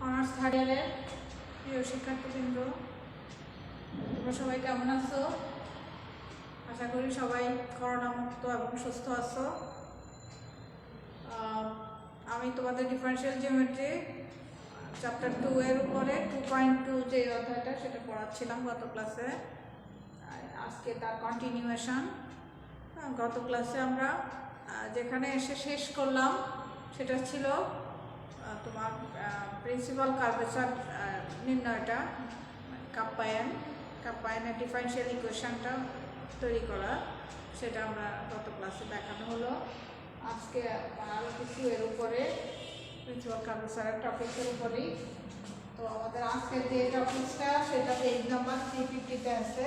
Honours third ইয়ারের প্রিয় শিক্ষার্থীবৃন্দ, তোমরা সবাই কেমন আছো? আশা করি সবাই করোনা মুক্ত এবং সুস্থ আছো। আমি তোমাদের ডিফারেন্সিয়াল জিওমেট্রি চ্যাপ্টার 2 এর উপরে 2.2 যে অধ্যায়টা সেটা পড়াচ্ছিলাম গত ক্লাসে। আজকে তার কন্টিনিউয়েশন। গত ক্লাসে আমরা যেখানে এসে শেষ করলাম সেটা ছিল তোমার প্রিন্সিপাল কার্ভেচার নির্ণয়টা, কাপ্পায়নের ডিফারেন্সিয়াল ইকুয়েশনটা তৈরি করা, সেটা আমরা গত ক্লাসে দেখানো হলো। আজকে আরও কিছু এর উপরে প্রিন্সিপাল কার্ভেচারের টপিকের উপরেই। তো আমাদের আজকের যে টপিকসটা সেটা পেজ নাম্বার 350-তে আছে।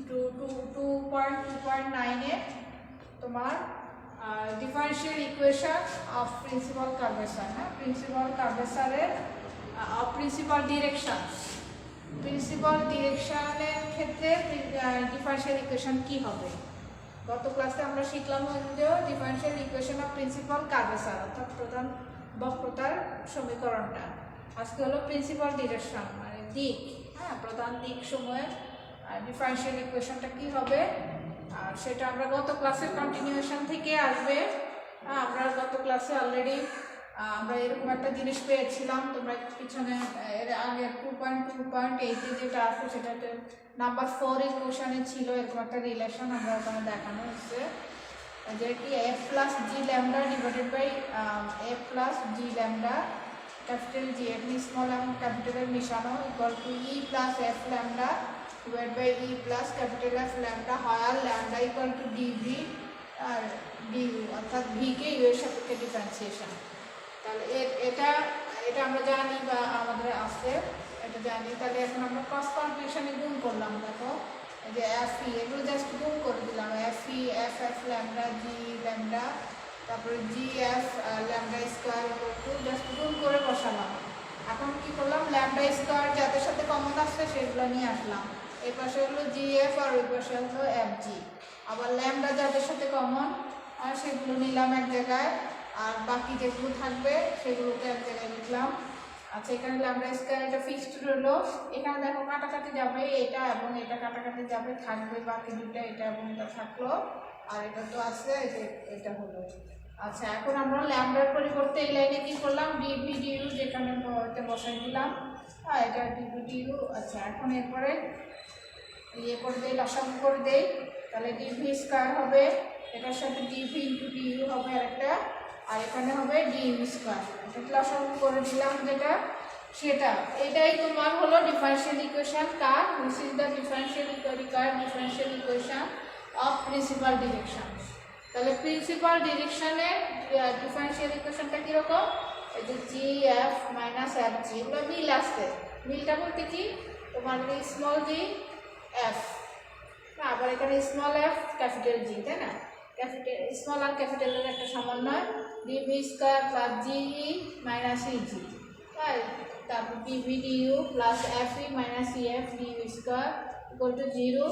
2.2.9-এ তোমার differential equation of principal curvature, principal কার্ভেচারের প্রিন্সিপাল ডিরেকশনের ক্ষেত্রে ডিফারেন্সিয়াল ইকুয়েশন কি হবে। গত ক্লাসে আমরা শিখলাম যে differential equation of principal curvature অর্থাৎ প্রধান বক্রতার সমীকরণটা। আজকে হলো প্রিন্সিপাল ডিরেকশন মানে দিক, প্রধান দিক সময়ের ডিফারেন্সিয়াল ইকুয়েশনটা কি হবে, আর সেটা আমরা গত ক্লাসের কন্টিনিউয়েশন থেকে আসবে। আমরা গত ক্লাসে অলরেডি আমরা এরকম একটা জিনিস পেয়েছিলাম, তোমরা পিছনে এর আগে 2.2.8 যেটা আছে সেটাতে নাম্বার 4 ইকুয়েশনে ছিল এরকম একটা রিলেশন আমরা ওখানে দেখানো হচ্ছে, যে কি f plus G lambda divided by f plus G lambda capital G এখানে স্মল এবং ক্যাপিটালের মিশানো equal to E plus F lambda divide by E plus capital F lambda হয় ল্যামডা ইকুয়াল টু ডিভি আর ডিউ, অর্থাৎ ভিকে U এর সাপেক্ষে ডিফারেন্সিয়েশন। তাহলে এটা আমরা জানি বা আমাদের আছে, এটা জানি। তাহলে এখন আমরা ক্রস কনফিউশনে গুণ করলাম, দেখো এই যে এফ ই এগুলো জাস্ট গুণ করে দিলাম, F E F F lambda G lambda তারপরে G F lambda square just গুণ করে বসালাম। এখন কি করলাম, ল্যামডা স্কোয়ার যাদের সাথে কমন আসছে সেগুলো নিয়ে আসলাম, এই পাশে হলো জি এফ আর ওই পাশে হলো এফ জি। আবার ল্যামডা যাদের সাথে কমন আর সেগুলো নিলাম এক জায়গায়, আর বাকি যেগুলো থাকবে সেগুলোকে এক জায়গায় লিখলাম। আচ্ছা, এখানে ল্যামডা স্কয়ার এটা ফিক্সড রইলো। এখানে দেখো কাটাকাটি যাবে, এটা এবং এটা কাটাকাটি যাবে, থাকবে বাকি দুটো, এটা এবং এটা থাকলো, আর এটা তো আছে যে এটা হলো। আচ্ছা, এখন আমরা ল্যামডার পরিবর্তে এই লাইনে কি করলাম, ডিভি ডিউ যেখানে বসাই দিলাম, এটা ডিভি ডিউ। আচ্ছা, এখন এরপরে ইয়ে করে দেই, লসাগু করে দেই, তাহলে ডিভি স্কয়ার হবে, এটার সাথে ডিভি ইন্টু ডিউ হবে আরেকটা, আর এখানে হবে ডিউ স্কয়ার। এটা লসাগু করে দিলাম যেটা সেটা, এটাই তোমার হলো differential equation car, this is the differential equation of principal direction. তাহলে প্রিন্সিপাল ডিরেকশনের ডিফারেন্সিয়াল ইকুয়েশনটা কীরকম, এই যে জি এফ মাইনাস এফ জি, এগুলো মিল আসছে। মিলটা বলতে কি, তোমার স্মল জি এফ, আবার এখানে স্মল এফ ক্যাপিটাল জি, তাই না, ক্যাপিটাল স্মল আর ক্যাপিটালের একটা সমন্বয়, dv square plus GE minus EG, তারপর dv du plus F E minus EF du square equal to 0।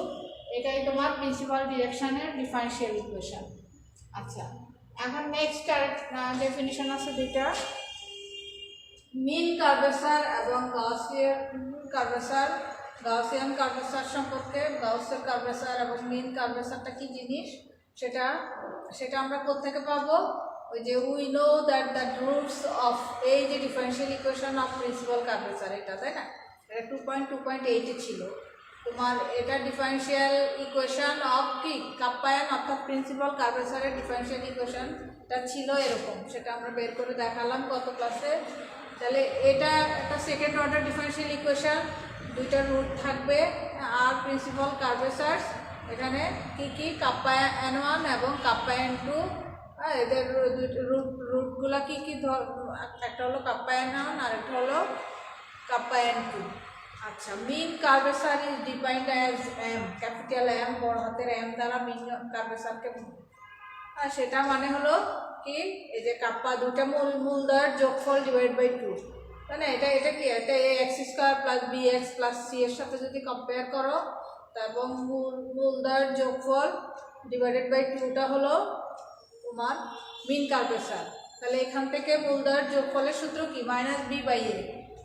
এটাই তোমার প্রিন্সিপাল ডিরেকশনের ডিফারেন্সিয়াল ইকুয়েশন। আচ্ছা, এখন নেক্সট ডেফিনিশন আছে দুইটা, মিন কার্ভেচার এবং গাউসিয়ান কার্ভেচার সম্পর্কে। গাউসের কার্ভেচার এবং মিন কার্ভেচারটা কি জিনিস সেটা আমরা কোত্থেকে পাবো, ওই যে we know that the roots of এই যে differential equation of principal curvature, এটা তাই না, এটা 2.2.8 ছিল তোমার। এটা ডিফারেন্সিয়াল ইকুয়েশন অফ কি কাপ্পায়ন অর্থাৎ প্রিন্সিপাল কার্ভেচারের ডিফারেন্সিয়াল ইকুয়েশনটা ছিল এরকম, সেটা আমরা বের করে দেখালাম গত ক্লাসে। তাহলে এটা একটা সেকেন্ড অর্ডার ডিফারেন্সিয়াল ইকুয়েশন, দুইটা রুট থাকবে আর প্রিন্সিপাল কার্ভেচার, এখানে কি কাপ্পায়ন N1 এবং কাপ্পায়ন 2, এদের রুটগুলা কি একটা হলো কাপ্পায়ন 1 আর একটা হলো কাপ্পায়ন 2। আচ্ছা, mean curvature is defined as M, capital M বড় হাতের এম দ্বারা মিন কার্ভেচারকে, আর সেটা মানে হলো কি, এই যে কাপ্পা দুটা মূলদয়ের যোগফল ডিভাইড বাই 2, তাই না। এটা কি, এটা x square plus B x plus c এর সাথে যদি কম্পেয়ার করো, এবং মূলদয়ের যোগফল ডিভাইডেড বাই 2টা হলো তোমার মিন কার্ভেচার। তাহলে এখান থেকে মূলদয়ের যোগফলের সূত্র কি মাইনাস বি বাই এ।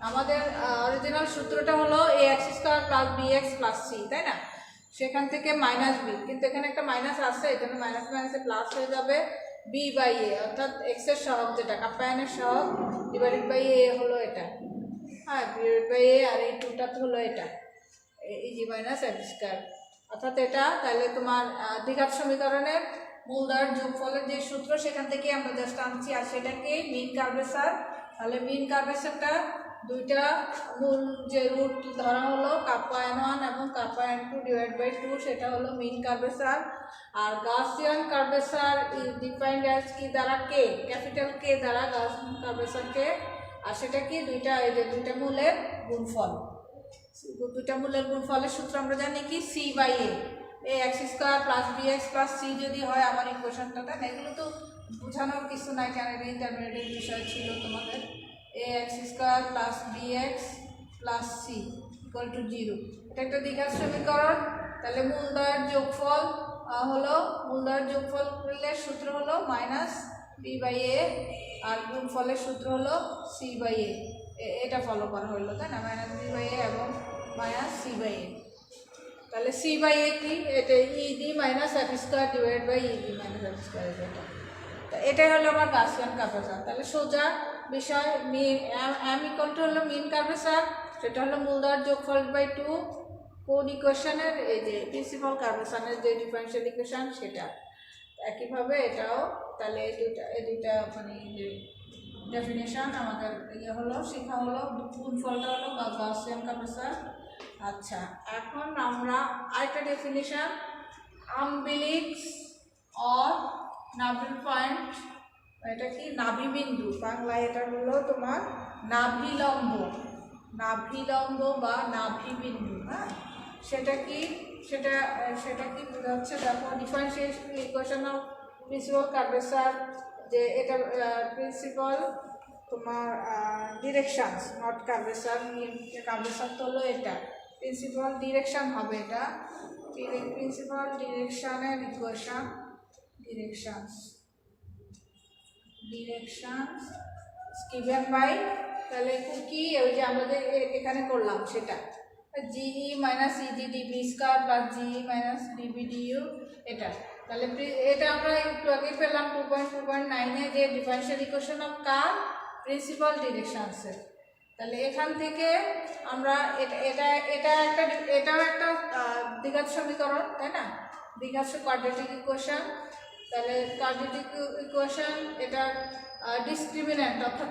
আমাদের অরিজিনাল সূত্রটা হলো A x square plus B x plus C, তাই না? সেখান থেকে মাইনাস বি, কিন্তু এখানে একটা মাইনাস আসছে, এখানে মাইনাস মাইনাসে প্লাস হয়ে যাবে বি বাই এ, অর্থাৎ এক্স এর সহগ যেটা কাপ্যায়নের সহগ ডিভাইডেড বাই এ হলো এটা, হ্যাঁ ডিভাইডেড বাই এ, আর এই টুটা তো হলো এটা ইজি মাইনাস এক্স স্কোয়ার, অর্থাৎ এটা। তাহলে তোমার দ্বিঘাত সমীকরণের মূলদয়ের যোগফলের যে সূত্র সেখান থেকে আমরা জাস্ট আনছি, আর সেটাকে মিন কার্ভেচার। তাহলে মিন কার্ভেচারটা দুইটা মূল যে রুট ধরা হলো কাপ্যায়ন 1 এবং কাপ্যায়ন 2 ডিভাইড বাই 2, সেটা হলো মিন কার্ভেচার। আর Gaussian curvature is defined as কি দ্বারা, কে ক্যাপিটাল কে দ্বারা গাউসিয়ান কার্ভেচারকে, আর সেটা কি দুইটা এই যে দুইটা মূলের গুণফল, দুইটা মূলের গুণফলের সূত্র আমরা জানি কি c by a x square plus B x plus c যদি হয় আমার ইকুয়েশনটা, তাই না? এগুলো তো বোঝানোর কিছু নাই, কারণ ইন্টারমিডিয়েট বিষয় ছিল তোমাদের। A x square plus B x plus C equal to 0, এটা একটা দ্বিঘাত সমীকরণ। তাহলে মূলদয়ের যোগফল হলো, মূলদয়ের যোগফলের সূত্র হলো মাইনাস বি বাই এ, আর গুণফলের সূত্র হলো সি বাই এ, এটা ফলো করা হলো, তাই না? মাইনাস বি বাই এ এবং মাইনাস সি বাই এ। তাহলে সি বাই এ কি, এটা ED minus F square divide by ED minus F square, এটা এটাই হলো আমার গাউসিয়ান কার্ভেচার। তাহলে সোজা বিষয়, মিন এম ইকুয়াল টু হলো মিন কার্ভেচার, সেটা হলো মূলদয়ের যোগফল বাই 2 কোন ইকুয়েশনের, এই যে প্রিন্সিপাল কার্ভেচারের যে ডিফারেনশিয়াল ইকুয়েশন সেটা। একইভাবে এটাও, তাহলে এই দুইটা মানে যে ডেফিনেশন আমাদের ইয়ে হলো, শেখা হলো, গুণফলটা হলো গাউসিয়ান কার্ভেচার। আচ্ছা, এখন আমরা আরেকটা ডেফিনেশন, আম্বিলিক্স অর নাভির পয়েন্ট, এটা কি নাভি বিন্দু, বাংলায় এটা হলো তোমার নাভিলম্ব, নাভিলম্ব বা নাভি বিন্দু, হ্যাঁ সেটা কি, সেটা কি বোঝাচ্ছে দেখো, differential equation of principal curvature, যে এটা প্রিন্সিপাল তোমার ডিরেকশানস নট কার্ভেচার, কার্ভেচার তো হলো এটা, প্রিন্সিপাল ডিরেকশান হবে এটা, প্রিন্সিপাল ডিরেকশানের ইকুয়েশন, ডিরেকশানস গিভেন বাই, তাহলে কি ওই যে আমাদের এখানে করলাম সেটা GE minus EG DB square plus GE minus DB DU, এটা। তাহলে এটা আমরা একটু আগে পেলাম 2.2.9 এ যে ডিফারেনশিয়াল ইকুয়েশন অফ কার প্রিন্সিপাল ডিরেকশনসের। তাহলে এখান থেকে আমরা এটাও একটা দ্বিঘাত সমীকরণ, তাই না? দ্বিঘাত কোয়াড্রেটিক ইকুয়েশন। তাহলে কোয়াড্রেটিক ইকুয়েশন এটা ডিসক্রিমিন্যান্ট অর্থাৎ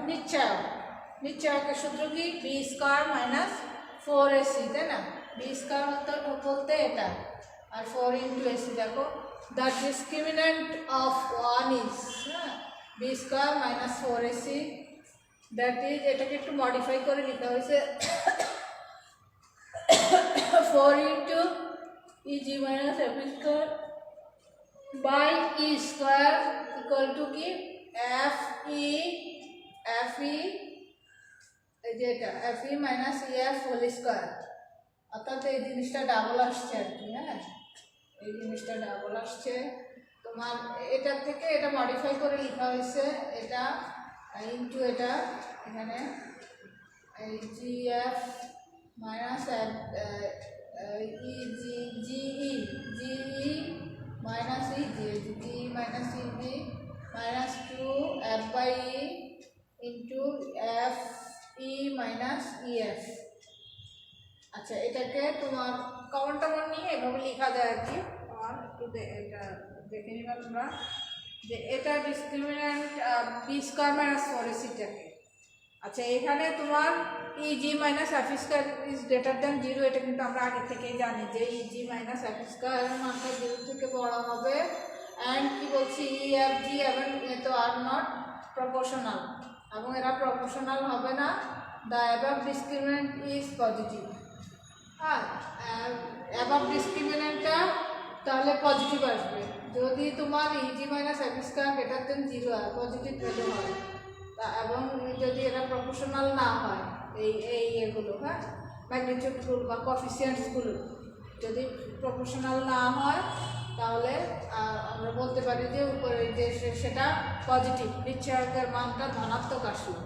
নিশ্চয়কের সূত্র কি বি স্কয়ার মাইনাস 4ac, তাই না? বি স্কয়ার বলতে এটা, আর 4 ইন্টু এসি। দেখো the discriminant of 1 is B square minus 4ac, that is, এটাকে একটু মডিফাই করে লিখা হয়েছে 4 into EG minus F square by E square equal to কি এফ ই যেটা F E minus E F whole square, অর্থাৎ এই জিনিসটা ডাবল আসছে আর কি, হ্যাঁ এই জিনিসটা ডাবল আসছে তোমার, এটার থেকে এটা মডিফাই করে লেখা হয়েছে এটা ইন্টু এটা এখানে এই G F minus GE minus G minus EG minus 2 F by E into F E minus EF. আচ্ছা, এটাকে তোমার কমন টমন নিয়ে এভাবে লেখা যায় আর কি। আর একটু এটা দেখে নিবা তোমরা যে এটা ডিসক্রিমিন্যান্ট বি স্কয়ার মাইনাস 4ac-টাকে। আচ্ছা, এখানে তোমার EG minus F square is greater than 0, এটা কিন্তু আমরা আগে থেকেই জানি যে ইজি মাইনাস এফ স্কয়ারের মানটা 0 থেকে বড় হবে। অ্যান্ড কি বলছি, ই এফ জি এবং এ তো আর নট প্রপোর্শনাল, এবং এরা প্রপোর্শনাল হবে না। The above discriminant is positive. হ্যাঁ, অ্যাবাভ ডিসক্রিমিন্যান্টটা তাহলে পজিটিভ আসবে যদি তোমার EG minus F square greater than 0 হয়, পজিটিভ ভ্যালু হয়, এবং যদি এরা প্রপোর্শনাল না হয় এই এগুলো, হ্যাঁ ম্যাগনিটিউডগুলো বা কোএফিসিয়েন্টসগুলো যদি প্রপোর্শনাল না হয় তাহলে আমরা বলতে পারি যে উপরে যে সেটা পজিটিভ, নিশ্চয়কের মানটা ধনাত্মক আসলো।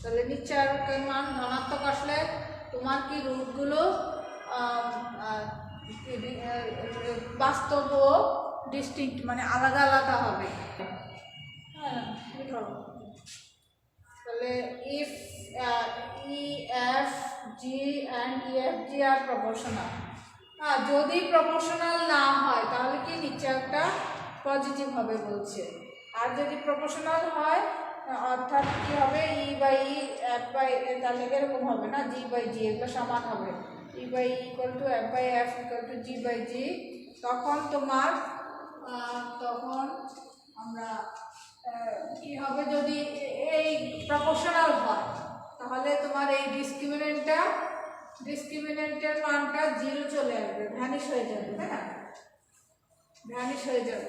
তাহলে নিশ্চয়কের মান ধনাত্মক আসলে তোমার কি রুটগুলো বাস্তব ও ডিস্টিংক্ট মানে আলাদা আলাদা হবে। হ্যাঁ, তাহলে if E F G and E F G are proportional, যদি প্রপোর্শনাল না হয় তাহলে কি নিশ্চয়কটা পজিটিভ হবে বলছে। আর যদি প্রপোর্শনাল হয় অর্থাৎ কি হবে, E by E F by, তাহলে এরকম হবে না, জি বাই জি, এগুলো সমান হবে, E by E equal to F by F equal to G by G. তখন তোমার তখন আমরা কি হবে, যদি এই প্রপোর্শনাল হয় তাহলে তোমার এই ডিসক্রিমিনেন্টের মানটা 0 চলে আসবে, ভ্যানিশ হয়ে যাবে, তাই না, ভ্যানিশ হয়ে যাবে।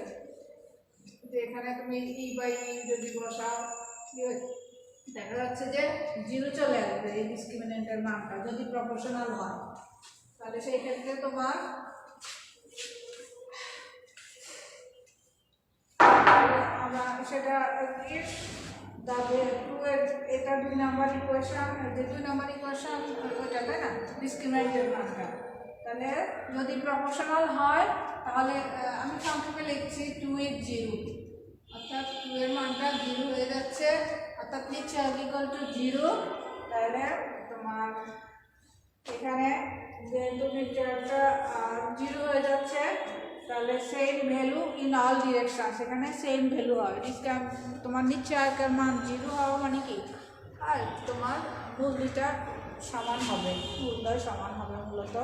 এখানে তুমি ই বাই ই যদি বসাও দেখা যাচ্ছে যে 0 চলে আসবে এই ডিসক্রিমিনেন্টের মানটা যদি প্রপোর্শনাল হয়। তাহলে সেই ক্ষেত্রে তোমার আমরা সেটা এটা 2 নম্বর ইকুয়েশন, যে 2 নম্বর ইকুয়েশন ওইটা, তাই না, ডিসক্রিমিনেন্টের মানটা। তাহলে যদি প্রপোর্শনাল হয় তাহলে আমি সংক্ষেপে লিখছি 2 অর্থাৎ 2 এর মানটা 0 হয়ে যাচ্ছে, অর্থাৎ নিশ্চয় ইকুয়াল টু 0। তাহলে তোমার এখানে যেহেতু নিশ্চয়টা 0 হয়ে যাচ্ছে তাহলে same value in all direction, সেখানে সেম ভ্যালু হবে। তোমার নিশ্চয়কের মান 0 হওয়া মানে কি, আর তোমার মূল দুইটা সমান হবে, মূলদ্বয় সমান হবে মূলত।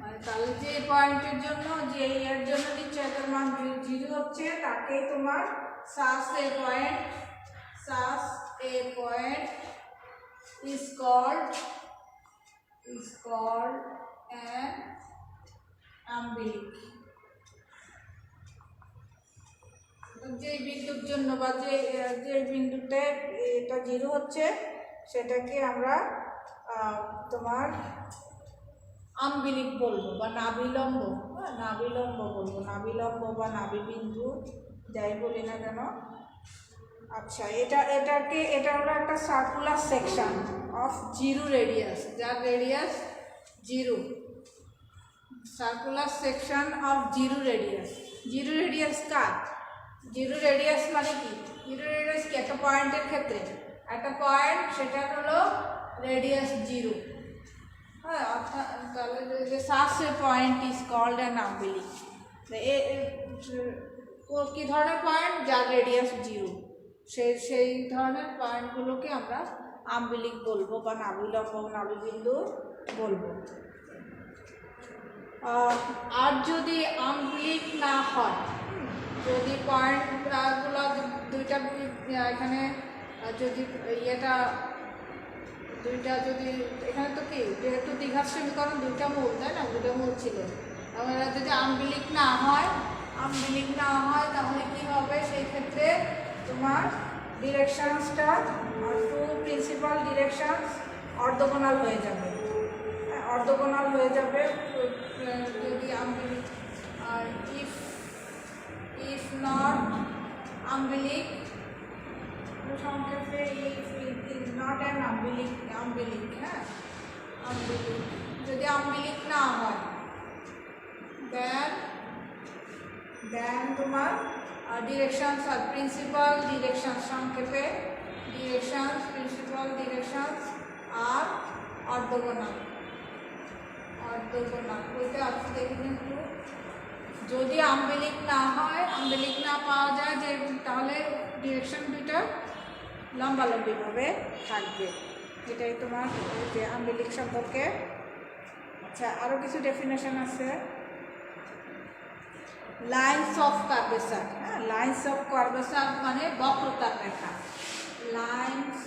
মানে তাহলে যে পয়েন্টের জন্য, যে এর জন্য নিশ্চয়কের মান 0 হচ্ছে তাকে তোমার সাস এ point is called an umbilic। যে বিন্দুর জন্য বা যে বিন্দুতে এটা 0 হচ্ছে সেটাকে আমরা তোমার আমবিলিক বলবো বা নাভিলম্ব, নাভিলম্ব বলবো, নাভিলম্ব বা নাভিবিন্দু যাই বলি না কেন। আচ্ছা, এটা হলো একটা সার্কুলার সেকশন অফ 0 রেডিয়াস, যার radius 0, circular section of 0 radius. 0 radius car, 0 radius মানে কি, 0 রেডিয়াস কি একটা পয়েন্টের ক্ষেত্রে, একটা পয়েন্ট সেটা হলো রেডিয়াস 0। হ্যাঁ, অর্থাৎ তাহলে যে সাস এ পয়েন্ট ইজ কল্ড অ্যান আমবিলিক। কি ধরনের পয়েন্ট, যার রেডিয়াস 0, সেই ধরনের পয়েন্টগুলোকে আমরা আমবিলিক বলবো বা নাভিলম্ব নাভিবিন্দু বলবো। আর যদি আমবিলিক না হয়, যদি পয়েন্টগুলো দুইটা এখানে যদি দুইটা যদি এখানে তো কি যেহেতু দ্বিঘাত সমীকরণ দুইটা মূল, তাই না, দুটো মূল ছিল, এবং এরা যদি আমবিলিক না হয় তাহলে কি হবে, সেই ক্ষেত্রে তোমার ডিরেকশনসটা 2 প্রিন্সিপাল ডিরেকশনস অর্থোগোনাল হয়ে যাবে, অর্থোগোনাল হয়ে যাবে যদি আমবিলিক। আর ইফ নট আমবিলিক, সংক্ষেপে ইজ নট অ্যান আমবিলিক, হ্যাঁ, আমবিলিক। যদি আমবিলিক না হয় দেন তোমার ডিরেকশনস আর প্রিন্সিপাল ডিরেকশনস, সংক্ষেপে প্রিন্সিপাল ডিরেকশনস আর অর্থোগোনাল। বলতে আপনি দেখুন একটু, যদি আমবিলিক না হয়, আমবিলিক না পাওয়া যায় যে, তাহলে ডিরেকশন দুইটা লম্বালম্বিভাবে থাকবে। এটাই তোমার যে আমবিলিক সম্পর্কে। আচ্ছা, আরও কিছু ডেফিনেশন আছে। লাইন্স অফ কার্ভেচার, হ্যাঁ, লাইন্স অফ কার্ভেচার মানে বক্রতার রেখা, লাইন্স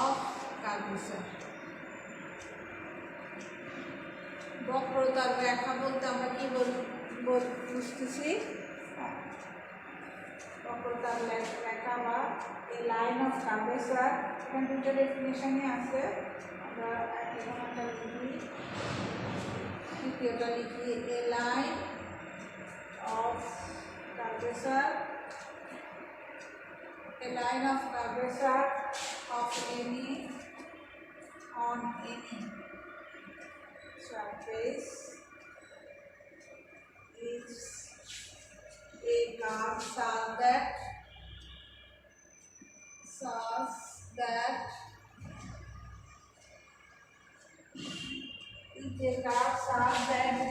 অফ কার্ভেচার। বক্রতার রেখা বলতে আমরা কি বুঝতেছি, বক্রতার রেখা বা এই লাইন অফ কার্ভেচার। এখানে দুটো ডেফিনেশনই আছে, আমরা একটা লিখি, দ্বিতীয়টা লিখি, এ line of curvature, a line of curvature of any on any surface is a curve such that the curve such that the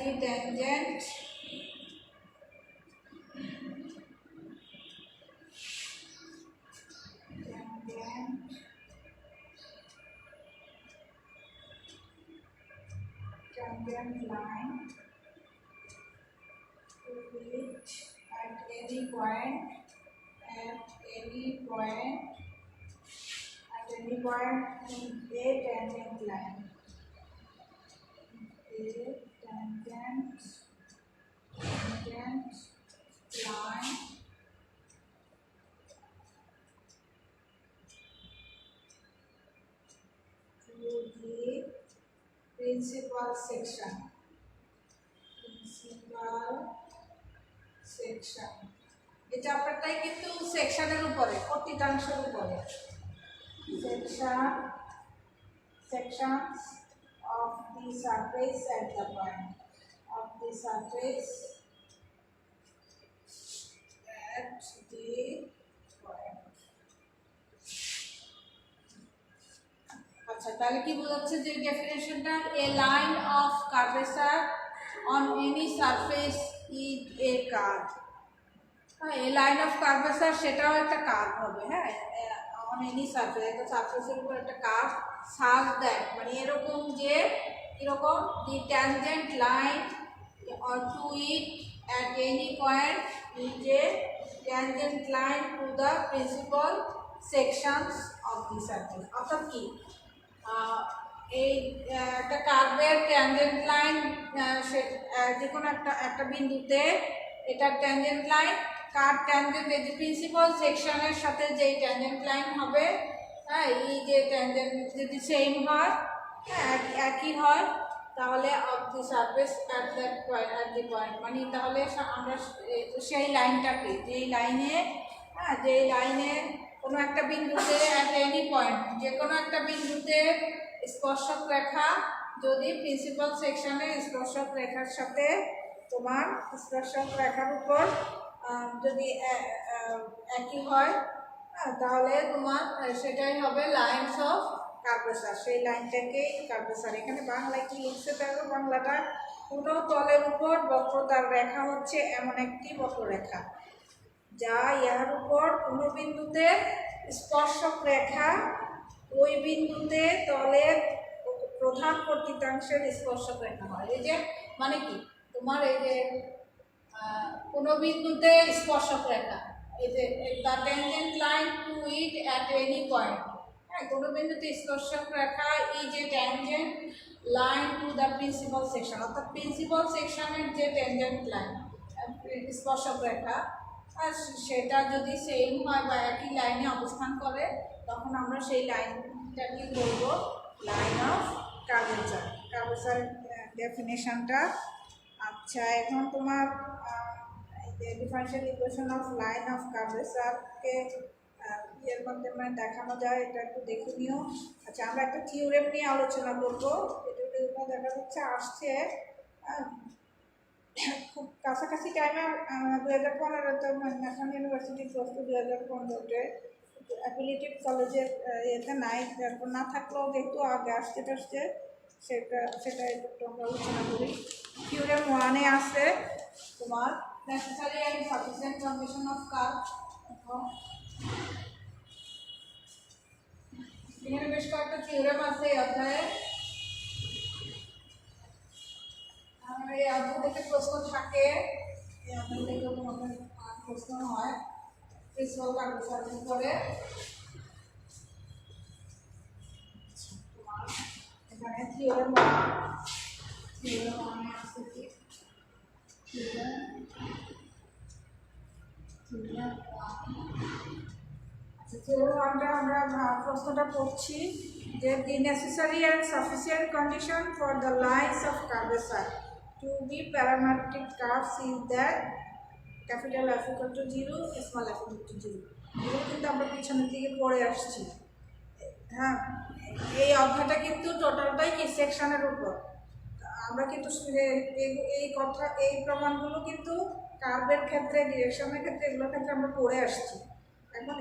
tangent line to reach at any point in a tangent line. A tangent line to the principal section. এই চ্যাপ্টারটাই কিন্তু সেকশনের উপরে, কর্তৃতাংশের উপরে। Sections of the surface at the point of the surface at the point. আচ্ছা, তাহলে কি বোঝাচ্ছে যে ডেফিনেশনটা, a line of curvature on any surface is a curve. হ্যাঁ, এ লাইন অফ কার্ভেচার সেটাও একটা কার্ভ হবে। হ্যাঁ, অন এনি সারফেস, একটা সারফেসের উপর একটা কার্ভ সাজ দ্যাট, মানে এরকম যে এরকম the tangent line or to it at any point is a tangent line to the principal sections of the surface. অর্থাৎ কি, এই একটা কার্ভের ট্যানজেন্ট লাইন যে কোনো একটা বিন্দুতে এটা ট্যানজেন্ট লাইন, কার ট্যানজেন্ট এই যে প্রিন্সিপাল সেকশনের সাথে যেই ট্যানজেন্ট লাইন হবে, হ্যাঁ, এই যে ট্যানজেন্ট যদি সেম হয়, হ্যাঁ একই হয়, তাহলে of the surface at that point, at the point, মানে তাহলে আমরা সেই লাইনটাকে, যেই লাইনে, হ্যাঁ যেই লাইনে কোনো একটা বিন্দুতে অ্যাট এনি পয়েন্ট, যে কোনো একটা বিন্দুতে স্পর্শক রেখা যদি প্রিন্সিপাল সেকশনে স্পর্শক রেখার সাথে তোমার স্পর্শক রেখার উপর যদি একই হয়, তাহলে তোমার সেটাই হবে লাইনস অফ কার্ভেচার। সেই লাইনটাকেই কার্ভেচার। এখানে বাংলায় কি লিখছে দেখো, বাংলাটা, কোনো তলের উপর বক্রতার রেখা হচ্ছে এমন একটি বক্ররেখা যা ইহার উপর কোনো বিন্দুতে স্পর্শক রেখা ওই বিন্দুতে তলের প্রধান কর্তৃতাংশের স্পর্শক রেখা হয়। এই যে মানে কি, তোমার এই যে কোনো বিন্দুতে স্পর্শক রেখা, এই যে the tangent line to it at any point, হ্যাঁ কোনো বিন্দুতে স্পর্শক রেখা এই যে tangent line to the principal section, অর্থাৎ প্রিন্সিপাল সেকশনের যে ট্যানজেন্ট লাইন স্পর্শক রেখা, সেটা যদি সেম হয় বা একই লাইনে অবস্থান করে, তখন আমরা সেই লাইনটাকে বলবো লাইন অফ কার্ভেচার। কার্ভেচার ডেফিনেশনটা। আচ্ছা, এখন তোমার differential equation of line of কার্ভেচারকে এর মাধ্যমে দেখানো যায়, এটা একটু দেখে নিও। আচ্ছা, আমরা একটা থিওরেম নিয়ে আলোচনা করবো। এটা দেখা যাচ্ছে আসছে খুব কাছাকাছি টাইমে 2015-তে ন্যাশনাল ইউনিভার্সিটি প্লাস 2015-তে অ্যাফিলিয়েটেড কলেজের এতে নাই, তারপর না থাকলেও যেহেতু আগে আসতে সেটা একটু আমরা আলোচনা করি। থিওরেম 1-এ আছে তোমার necessary and sufficient condition of curve. এখানে বেশ কয়েকটা থিওরেম আছে এই অধ্যায়ে। এই অধ্যায় থেকে প্রশ্ন থাকে, এই অধ্যায় থেকে তোমাদের প্রশ্ন হয় প্রিন্সিপাল কার্ভেচারের উপরে। এখানে থিওরেম 1 আছে কি, আমরা প্রশ্নটা পড়ছি যে the necessary and sufficient condition for the lines of curvature to be parametric curves is that capital F equal to 0, small F equal to 0। এগুলো কিন্তু আমরা পিছনের দিকে পড়ে আসছি। হ্যাঁ, এই অধ্যায়টা কিন্তু টোটালটাই কি সেকশনের উপর। আমরা কিন্তু এই কথা, এই প্রমাণগুলো কিন্তু কার্ভের ক্ষেত্রে, ডিরেকশনের ক্ষেত্রে, এগুলোর ক্ষেত্রে আমরা পড়ে আসছি। এখন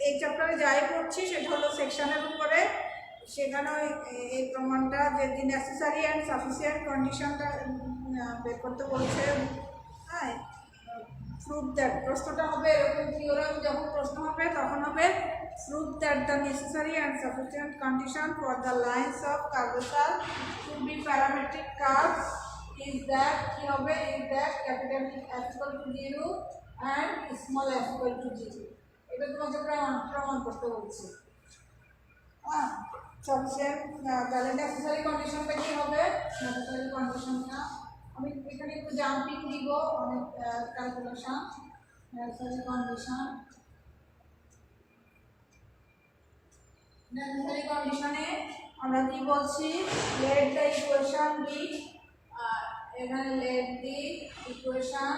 এই চ্যাপ্টারে যাই পড়ছি সেটা হলো সেকশনের উপরে। সেখানে এই প্রমাণটা যে নেসেসারি অ্যান্ড সাফিসিয়েন্ট কন্ডিশনটা বের করতে বলছে। হ্যাঁ, প্রুভ দ্যাট, প্রশ্নটা হবে এরকম, থিওরাম যখন প্রশ্ন হবে তখন হবে prove that the necessary and sufficient condition for the lines of curvature to be parametric curves is that কি হবে, is that capital F equal to 0 and small f equal to 0। এটা তোমাকে প্রমাণ করতে বলছি। হ্যাঁ, sufficient, তাহলে necessary conditionটা কি হবে, necessary conditionটা আমি এখানে একটু জাম্পিং দিব, অনেক ক্যালকুলেশন। necessary condition, necessary condition-এ আমরা কি বলছি, let the equation be, এখানে let the equation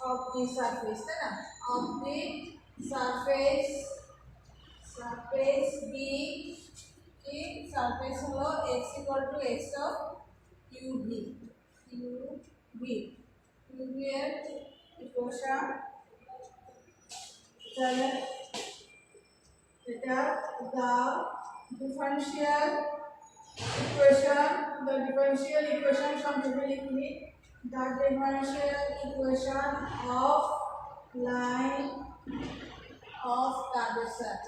of the surface, তাই না, of the surface be কি, surface হলো x equal to x of qb এর ইকুয়েশন। তাহলে এটা the differential equation সংক্ষেপে লিখি, the differential equation of line of curvature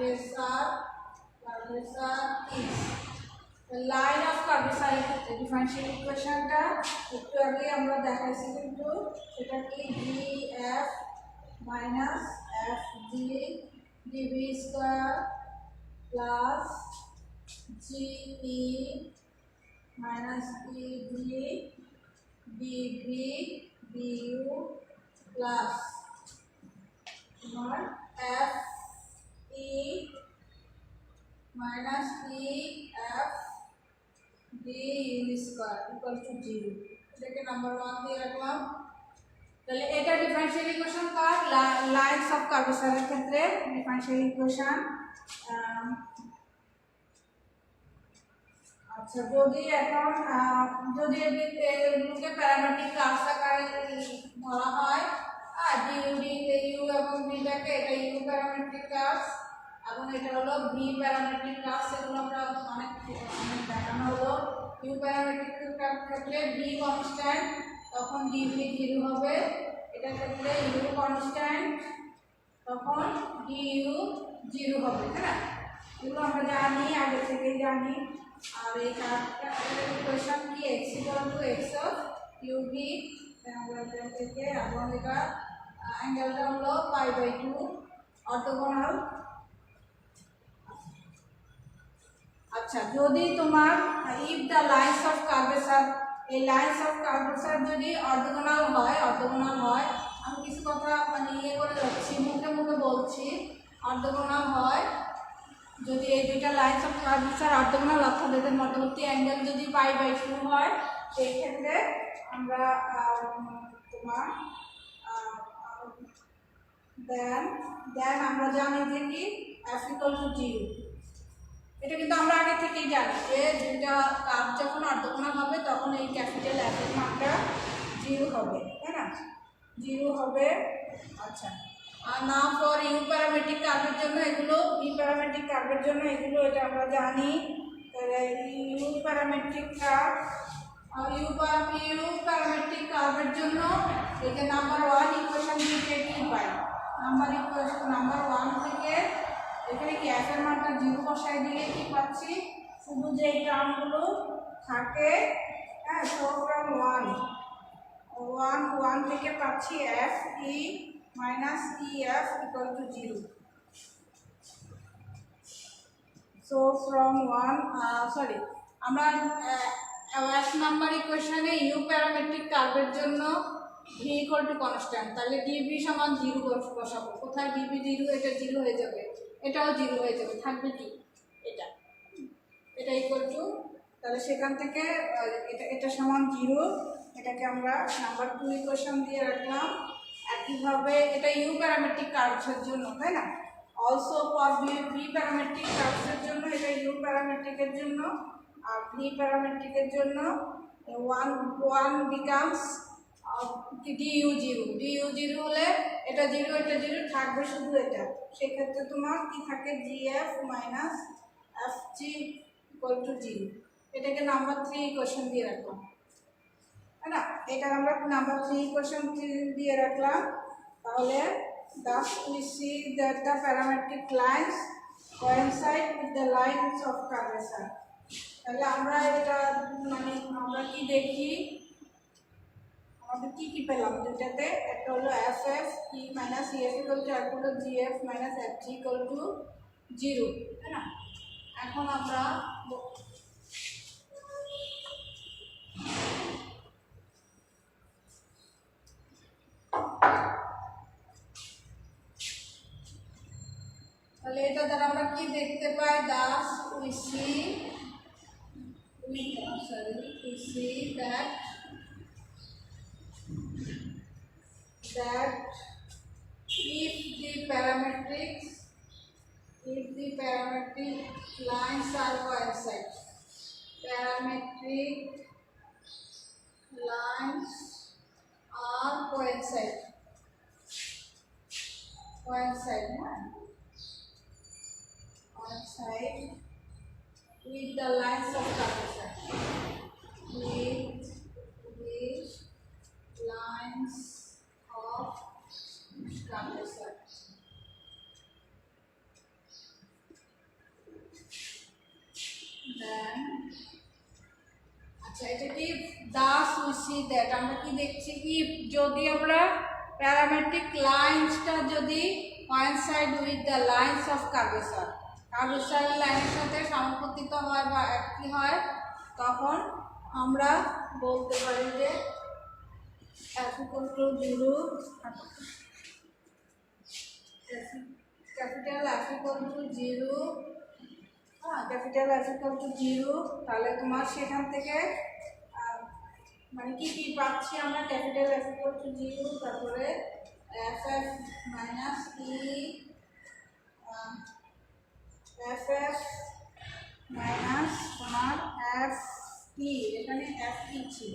is the line of curvature differential equationটা একটু আগে আমরা দেখাইছি, কিন্তু সেটা কি df minus fg dv square plus ge minus eg dv du plus f e minus e f d u square equal to 0। এটাকে number 1 দিয়ে রাখলাম। তাহলে এটা ডিফারেনশিয়াল ইকুয়েশন কার, লাইনস অফ কার্ভেচারের ক্ষেত্রে ডিফারেনশিয়াল ইকুয়েশন। আচ্ছা, যদি এখন যদি এগুলোকে প্যারামেট্রিক কার্ভস আকারে ধরা হয়, ইউ এবং ভিটাকে, এটা ইউ প্যারামেট্রিক কার্ভস এবং এটা হলো ভি প্যারামেট্রিক কার্ভস। এগুলো আমরা অনেক দেখানো হলো। ইউ প্যারামেট্রিক কার্ভের ক্ষেত্রে ভি কনস্ট্যান্ট, তখন ডিভি 0 হবে। এটার ক্ষেত্রে ইউ কনস্ট্যান্ট, তখন ডিইউ 0 হবে, তাই না। এগুলো আমরা জানি, আগে থেকেই জানি। আর এই কার্ভটা ইকুয়েশন কি, x equal to x of qb থেকে, এবং এটা অ্যাঙ্গেলটা হলো π/2 অর্থোগোনাল। আচ্ছা, যদি তোমার if the lines of curvature, এই লাইনস অফ কার্ভেচার যদি অর্থোগোনাল হয়, আমি কিছু কথা মানে ইয়ে করে যাচ্ছি, মুখে মুখে বলছি, অর্থোগোনাল হয়, যদি এই দুইটা লাইনস অফ কার্ভেচার অর্থোগোনাল, অর্থাৎ এদের মধ্যবর্তী অ্যাঙ্গেল যদি π/2 হয়, সেই ক্ষেত্রে আমরা তোমার দেন আমরা জানি যে কি f equal to 0। এটা কিন্তু আমরা আগে থেকেই জানি যে দুইটা কার্ভ যখন অর্থোগোনাল হবে তখন এই ক্যাপিটাল এফ এর মানটা 0 হবে, তাই না, 0 হবে। আচ্ছা, আর না ফর ইউ প্যারামেট্রিক কার্ভের জন্য এগুলো, ভি প্যারামেট্রিক কার্ভের জন্য এগুলো, এটা আমরা জানি। তাহলে ইউ প্যারামেট্রিক কার্ভের জন্য এই যে নাম্বার 1 ইকুয়েশন থেকে কি পাই, নাম্বার 1 থেকে এখানে কি এফ এর মানটা 0 বসাই দিলে কি পাচ্ছি, শুধু যে টার্মগুলো থাকে, হ্যাঁ, ফ্রম 1 থেকে পাচ্ছি F E minus E F equal to 0। So from 1, আমরা 1 নাম্বার ইকুয়েশনে ইউ প্যারামেট্রিক কার্ভের জন্য ভি ইকুয়াল টু কনস্ট্যান্ট, তাহলে ডিভি সমান 0 বসাবো। কোথায় ডিভি 0, এটা 0 হয়ে যাবে, এটাও 0 হয়ে যাবে, থাকবে কি এটা ইকুয়াল টু তাহলে সেখান থেকে এটা সমান 0, এটাকে আমরা নাম্বার 2 ইকুয়েশন দিয়ে রাখলাম। একইভাবে এটা ইউ প্যারামেট্রিক কার্ভসের জন্য, তাই না? অলসো ফর ভি প্যারামেট্রিক কার্ভসের জন্য এটা ইউ প্যারামেট্রিকের জন্য, আর ভি প্যারামেট্রিকের জন্য 1 বিকামস du0 হলে এটা 0 এটা 0 থাকবে শুধু এটা। সেক্ষেত্রে তোমার কি থাকে, gf minus fg equal to 0। এটাকে নাম্বার 3 ইকুয়েশন দিয়ে রাখলাম, তাই না? এটা আমরা নাম্বার 3 ইকুয়েশন দিয়ে রাখলাম। তাহলে thus we see that the parametric lines coincide with the lines of curvature। তাহলে আমরা এটা মানে আমরা কি দেখি, আমাদের কি কি পেলাম দুটাতে? একটা হলো F F E minus EF equal to, একটা হলো GF minus F G equal to 0, তাই না? এখন আমরা তাহলে এটা দ্বারা আমরা কি দেখতে পাই, Das we see that if the parametric lines are coincide, parametric lines are coincide with the lines of curvature, with the lines of curvature, then আচ্ছা এটা কি thus we see that আমরা কি দেখছি, if যদি আমরা প্যারামেট্রিক লাইনসটা যদি coincide with the lines of curvature, curvature লাইনের সাথে সমাপতিত হয় বা একই হয়, তখন আমরা বলতে পারি যে f equal to 0, capital F equal to 0, capital F equal to 0। তাহলে তোমার সেখান থেকে মানে কি কি পাচ্ছি আমরা, ক্যাপিটাল F equal to 0, তারপরে F F minus E F F minus তোমার এফ ই, এখানে এফ ই ছিল,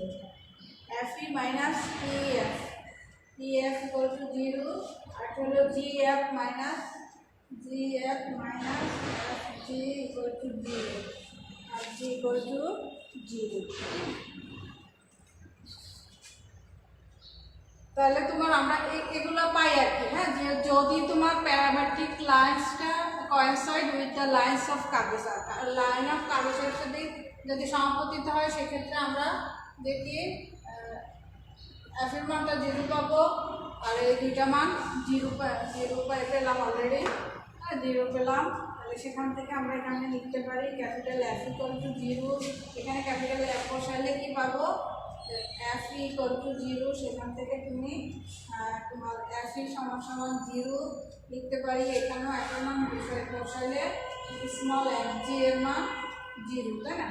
F E minus F equal to 0, আর হলো G F minus F G equal to 0, আর জি ইকুয়াল টু 0। তাহলে তোমার আমরা এগুলো পাই আর কি, হ্যাঁ, যে যদি তোমার প্যারামেট্রিক লাইন্সটা coincide with the lines of curvature, line of কার্ভেচারের সাথে যদি সমাপতিত হয়, সেক্ষেত্রে আমরা দেখি এফ এর মানটা 0 পাবো, আর এই দুইটা মান 0 পেলাম অলরেডি, হ্যাঁ 0 পেলাম। তাহলে সেখান থেকে আমরা এখানে লিখতে পারি ক্যাপিটাল F ইকুয়াল টু 0, এখানে ক্যাপিটাল F বসাইলে কি পাবো, F ইকুয়াল টু 0, সেখান থেকে তুমি তোমার F সমান 0 লিখতে পারি। এখানেও একটা মান বসাইলে স্মল f g এর মান 0, তাই না?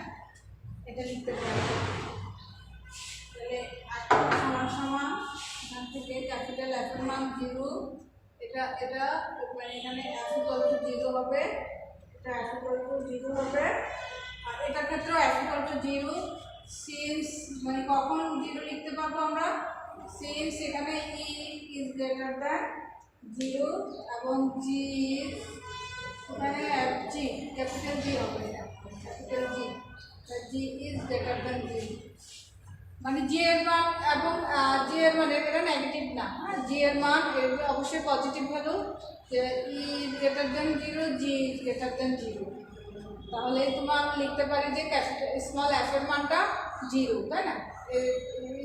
এটা লিখতে পারি। তাহলে সমান এখান থেকে ক্যাপিটাল F এর মান 0, এটা মানে এখানে F ইকুয়াল টু 0 হবে, এটা F ইকুয়াল টু 0 হবে, আর এটার ক্ষেত্রেও F ইকুয়াল টু 0, সিন্স মানে কখন 0 লিখতে পারবো আমরা, সিন্স এখানে e ইজ গ্রেটার দ্যান 0 এবং g এখানে fg ক্যাপিটাল G হবে, capital G is greater than 0, মানে জি এর মান এবং জি এর মান এটা নেগেটিভ না, হ্যাঁ জি এর মান অবশ্যই পজিটিভ ভ্যালু, যে E greater than 0, G is greater than 0। তাহলে তোমার লিখতে পারি যে ক্যাপিটাল স্মল এফ এর মানটা 0, তাই না?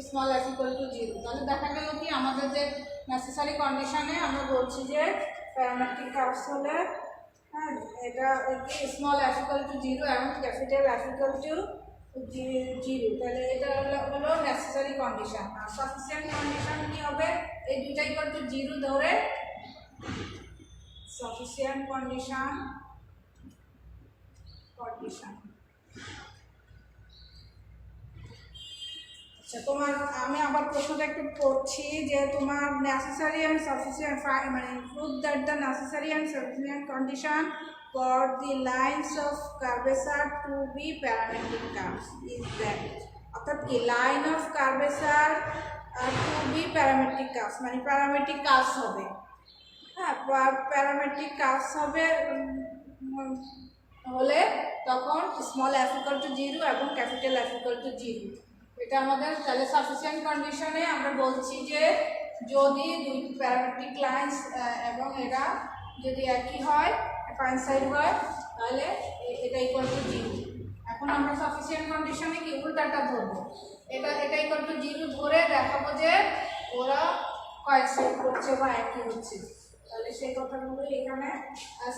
Small F equal to 0। তাহলে দেখা গেল কি আমাদের যে নেসেসারি কন্ডিশনে আমরা বলছি যে প্যারামেট্রিক কার্ভস হলে, হ্যাঁ এটা স্মল এফ ইকুয়াল টু 0 এবং ক্যাপিটাল এফ ইকুয়াল টু 0, তাহলে এটা হলো নেসেসারি কন্ডিশন। আর সাফিসিয়েন্ট কন্ডিশন কি হবে, এই দুইটা ইকুয়াল টু 0 ধরে সাফিসিয়েন্ট কন্ডিশন আচ্ছা, তোমার আমি আবার প্রশ্নটা একটু পড়ছি যে তোমার নেসেসারি অ্যান্ড সাফিসিয়েন্ট মানে prove that the necessary and sufficient condition for the lines of curvature to be parametric curves is that, অর্থাৎ কি line of curvature to be parametric curves মানে প্যারামেট্রিক কার্ভস হবে। হ্যাঁ, প্যারামেট্রিক কার্ভস হবে হলে তখন small F equal to 0 এবং capital F equal to 0। এটা আমাদের তাহলে সাফিসিয়েন্ট কন্ডিশনে আমরা বলছি যে যদি দুই প্যারামেট্রিক লাইন্স এবং এরা যদি একই হয় কোইনসাইড হয় তাহলে এটা ইকুয়াল টু 0। এখন আমরা সাফিসিয়েন্ট কন্ডিশনে কি উল্টাটা ধরবো, এটা ইকুয়াল টু 0 ধরে দেখাবো যে ওরা কোইনসাইড করছে বা একই হচ্ছে। তাহলে সেই কথাগুলো এখানে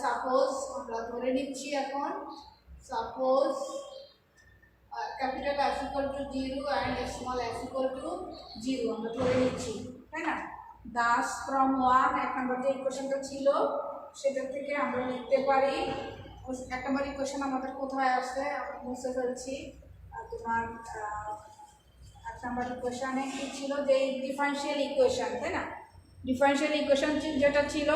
সাপোজ আমরা ধরে নিচ্ছি। এখন suppose capital F equal to 0 and small F equal to 0 আমরা ধরে নিচ্ছি, তাই না। দাস ফ্রম 1 এক নম্বর যে ইকুয়েশনটা ছিল সেটা থেকে আমরা লিখতে পারি। এক নম্বর ইকুয়েশন আমাদের কোথায় আছে আমি মুছে ফেলছি। তোমার এক নম্বর ইকুয়েশনে কি ছিল যে ডিফারেনশিয়াল ইকুয়েশন, তাই না। ডিফারেনশিয়াল ইকুয়েশন যেটা ছিল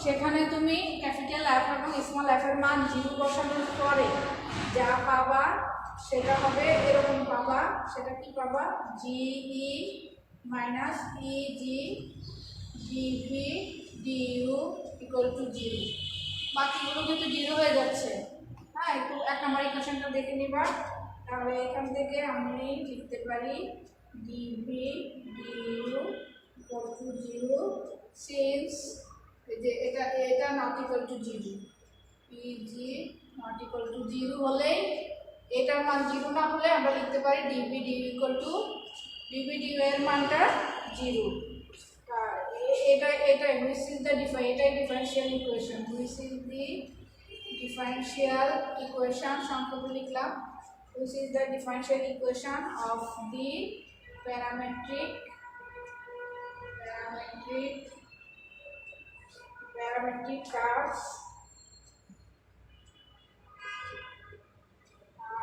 সেখানে তুমি ক্যাপিটাল এফ এবং স্মল এফ এর মান 0 বসানোর পরে যা পাবা সেটা হবে এরকম পাবা। সেটা কি পাবা, GE minus EG DV DU equal to 0। বাকিগুলো কিন্তু 0 হয়ে যাচ্ছে। হ্যাঁ, একটু এক নম্বর ইকুয়েশনটা দেখে নিবা। তাহলে এখান থেকে আমি লিখতে পারি DV DU equal to 0 since যে এটা not equal to 0। EG not equal to 0 হলেই এটার মান 0 না হলে আমরা লিখতে পারি dv du equal to dv du এর মানটা 0। এটা হুইচ ইজ দ্য এটাই differential equation. Which is the differential equation সংক্ষেপে লিখলাম। Which is the differential equation of the parametric curves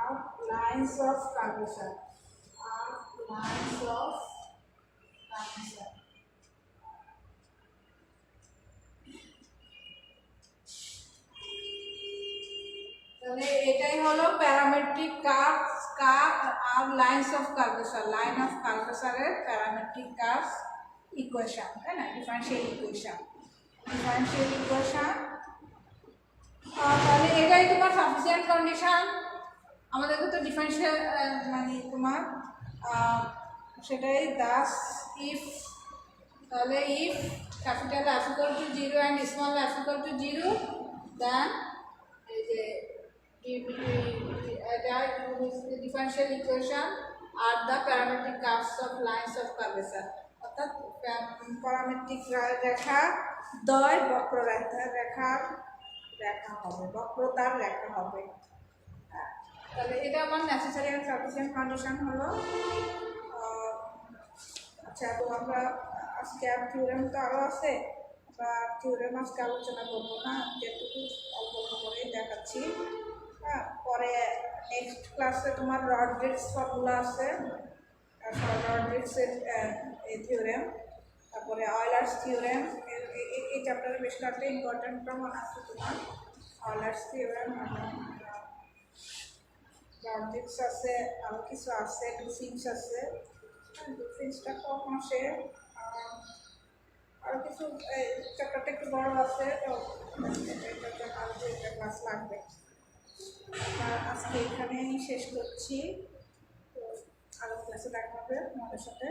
of lines of curvature. তাহলে এটাই হলো প্যারামেট্রিক কার্ভস আর lines of curvature. Line of কার্ভেচারের প্যারামেট্রিক কার্ভস ইকুয়েশন, তাই না, ডিফারেনশিয়াল ইকুয়েশন। তাহলে এটাই তোমার সাফিসিয়েন্ট কন্ডিশন। আমাদেরকে তো ডিফারেনশিয়াল মানে তোমার সেটাই দাস ইফ, তাহলে if capital F equal to 0 and small F equal to 0 দেন এই যে differential equation are the parametric curves of lines of curvature, অর্থাৎ প্যারামেট্রিক রেখা দ্বয় বক্ররেখার রেখা হবে, বক্রতার রেখা হবে। তাহলে এটা আমার নেসেসারি অ্যান্ড সাফিসিয়েন্ট কন্ডিশন হলো। আচ্ছা, তো আমরা আজকে আর থিওরেম তো আরও আছে, আমরা থিওরেম আজকে আলোচনা করবো না, যেটুকু অল্প করে দেখাচ্ছি। হ্যাঁ, পরে নেক্সট ক্লাসে তোমার রডরিগস ফর্মুলা আছে, রডরিগসের এই থিওরেম, তারপরে অয়েলার্স থিওরেম। এই চ্যাপ্টারে বেশ কয়েকটা ইম্পর্টেন্ট প্রমাণ আছে তোমার। অয়েলার্স থিওরেম, রডরিগস আছে, আরও কিছু আছে, ডুফিন্স আছে। ডুফিন্সটা কম আসে, আরও কিছু চ্যাপ্টারটা একটু বড় আছে, তো এটা ক্লাস লাগবে। আজকে এখানেই শেষ করছি, তো আরও ক্লাসে দেখা হবে আমাদের সাথে।